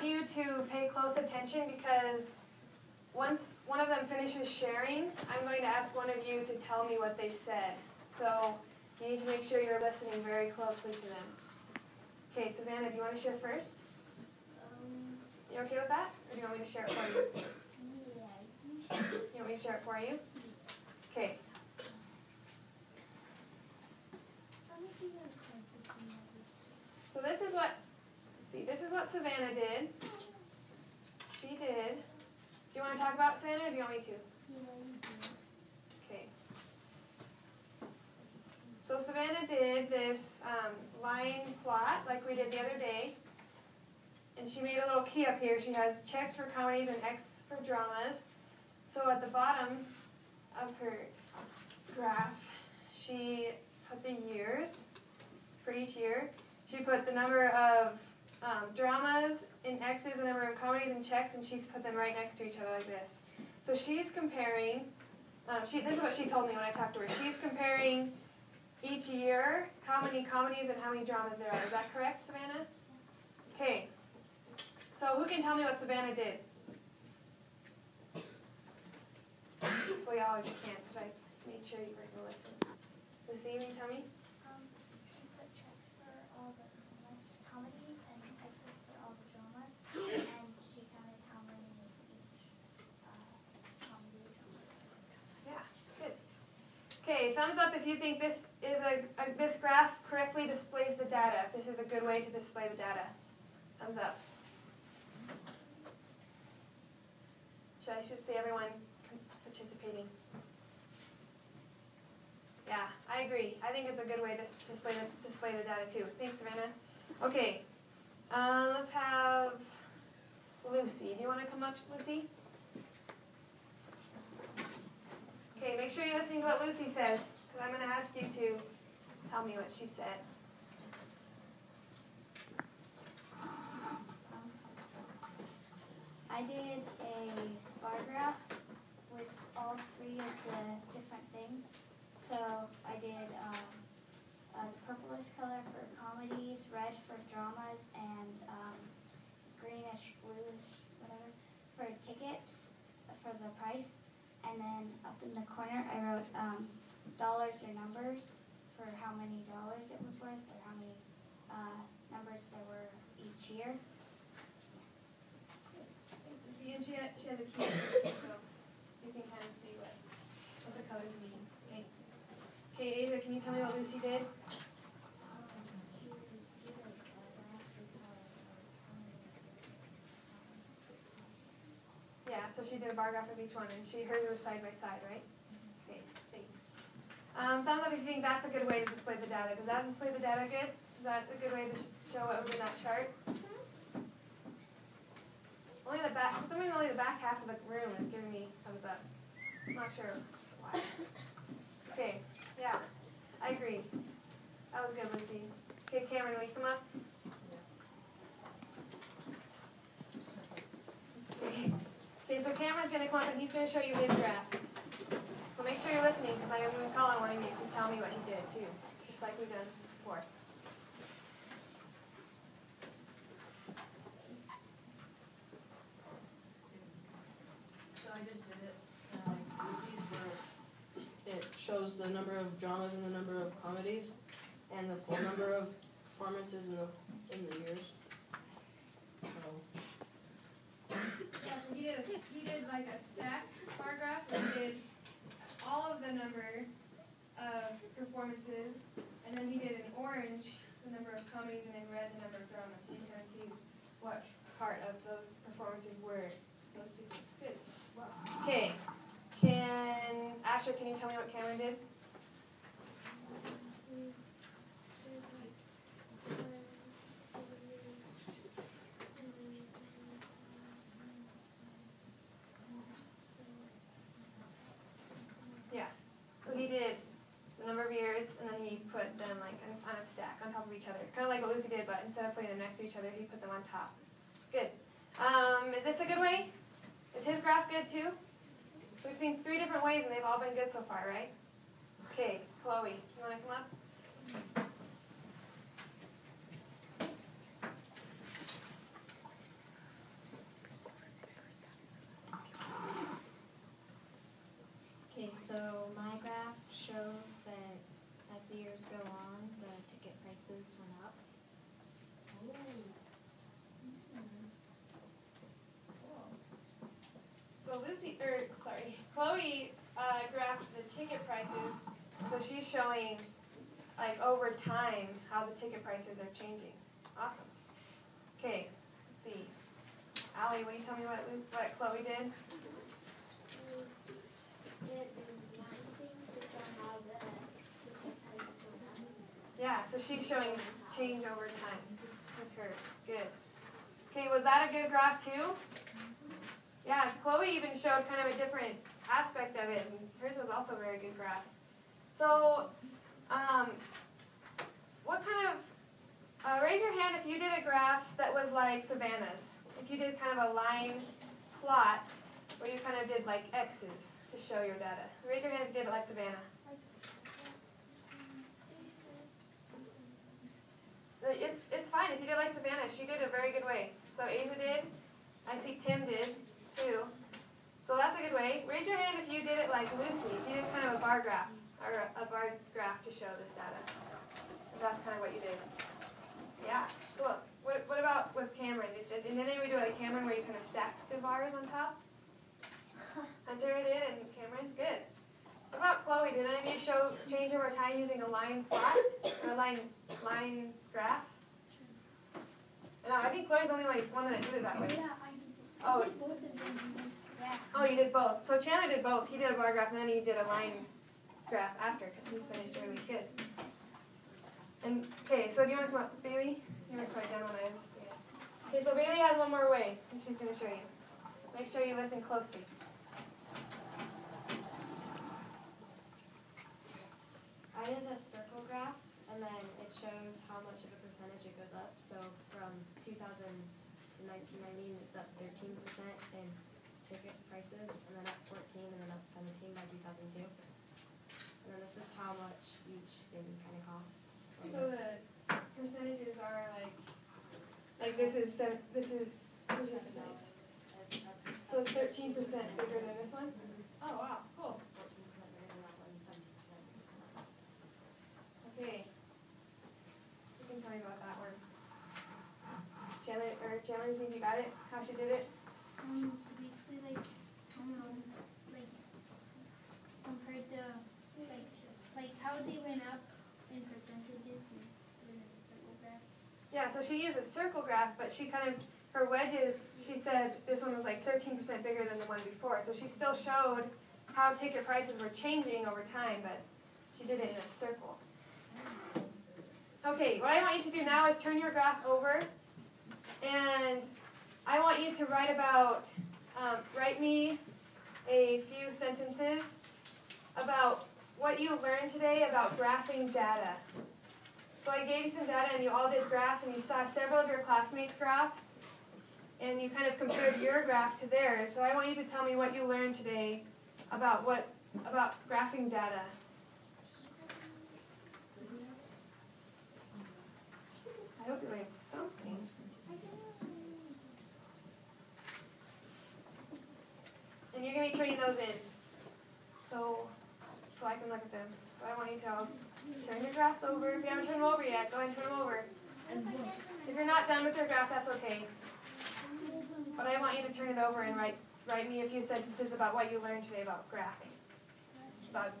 want you to pay close attention because once one of them finishes sharing, I'm going to ask one of you to tell me what they said. So you need to make sure you're listening very closely to them. Okay, Savannah, do you want to share first? You okay with that? Or do you want me to share it for you? Yeah. You want me to share it for you? Okay. So this is what, let's see, this is what Savannah did. She did. Do you want to talk about Savannah, or do you want me to? Okay. So Savannah did this line plot like we did the other day. And she made a little key up here. She has checks for comedies and X for dramas. So at the bottom of her graph, she put the years for each year. She put the number of dramas in X's, the number of comedies in checks, and she's put them right next to each other like this. So she's comparing, this is what she told me when I talked to her. She's comparing each year how many comedies and how many dramas there are. Is that correct, Savannah? Okay. So who can tell me what Savannah did? Well, y'all always can't because I made sure you were going to listen. Lucy, will you tell me? She put checks for all the comedies and X's for all the dramas, and she counted how many each comedy or drama. Yeah, good. Okay, thumbs up if you think this is this graph correctly displays the data. If this is a good way to display the data. Thumbs up. I should see everyone participating. Yeah, I agree. I think it's a good way to display the data too. Thanks, Savannah. Okay, let's have Lucy. Do you want to come up, Lucy? Okay, make sure you're listening to what Lucy says, because I'm going to ask you to tell me what she said. I did a bar graph with all three of the different things. So I did a purplish color for comedies, red for dramas, and greenish, bluish, whatever, for tickets for the price. And then up in the corner I wrote dollars or numbers for how many dollars it was worth or how many numbers there were each year. And she has a key, so you can kind of see what the colors mean. Thanks. Okay, Asia, can you tell me what Lucy did? Yeah, so she did a bar graph of each one, and hers was side by side, right? Okay, thanks. Thumbs up if you think that's a good way to display the data. Does that display the data good? Is that a good way to show what was in that chart? Only the back, for some reason only the back half of the room is giving me thumbs up. I'm not sure why. Okay, yeah, I agree. That was good, Lucy. Okay, Cameron, will you come up? Okay, so Cameron's going to come up and he's going to show you his graph. So make sure you're listening because I'm going to call on one of you to tell me what he did too, just like we've done before. It shows the number of dramas and the number of comedies, and the full number of performances in the years. So. Yeah, so he did like a stacked bar graph, and he did all of the number of performances, and then he did in orange the number of comedies, and in red the number of dramas, so you can kind of see what part of those performances were those two things. Good. Okay. Asher, can you tell me what Cameron did? Yeah. So he did the number of years, and then he put them like on a stack on top of each other. Kind of like what Lucy did, but instead of putting them next to each other, he put them on top. Good. Is this a good way? Is his graph good too? We've seen 3 different ways, and they've all been good so far, right? Okay, Chloe, you want to come up? showing, like, over time, how the ticket prices are changing. Awesome. Okay, let's see. Allie, will you tell me what Chloe did? Yeah, so she's showing change over time with hers. Good. Okay, was that a good graph too? Yeah, Chloe even showed kind of a different aspect of it, and hers was also a very good graph. So, what kind of, raise your hand if you did a graph that was like Savannah's. If you did kind of a line plot where you kind of did like X's to show your data. Raise your hand if you did it like Savannah. It's fine if you did like Savannah. She did a very good way. So Asia did. I see Tim did too. So that's a good way. Raise your hand if you did it like Lucy. If you did kind of a bar graph or a bar graph to show this data. If that's kind of what you did. Yeah, cool. What about with Cameron? Did anybody do it like Cameron where you kind of stack the bars on top? Hunter did and Cameron? Good. What about Chloe? Did any of you show change over time using a line plot or a line graph? No, I think Chloe's the only one that did it that way. Yeah, I did. Oh. I did both of them. Yeah. Oh, you did both. So Chandler did both. He did a bar graph and then he did a line graph after because he finished early. Good. And okay, so do you want to come up, Bailey? You want to write down what I understand. Okay, so Bailey has one more way, and she's going to show you. Make sure you listen closely. I did a circle graph, and then it shows how much of a percentage it goes up. So from 2000 to 1990, it's up 13% in ticket prices, and then up 14, and then up 17 by 2002. And then this is how much each thing kind of costs. So the percentages are like this is what's the percentage? So it's 13% bigger than this one? Oh wow, cool. 14% bigger than that one, 17% bigger than that one. Okay. You can tell me about that one. Chandler, you got it? How she did it? Basically like compared to like how they went up in percentages is in a circle graph. Yeah, so she used a circle graph, but she kind of, her wedges, she said this one was like 13% bigger than the one before. So she still showed how ticket prices were changing over time, but she did it in a circle. Okay, what I want you to do now is turn your graph over, and I want you to write write me a few sentences about what you learned today about graphing data. So I gave you some data and you all did graphs and you saw several of your classmates' graphs and you kind of compared your graph to theirs. So I want you to tell me what you learned today about graphing data. I hope you learned something. And you're going to be turning those in so I can look at them. So I want you to all turn your graphs over. If you haven't turned them over yet, go ahead and turn them over. If you're not done with your graph, that's okay. But I want you to turn it over and write me a few sentences about what you learned today about graphing. About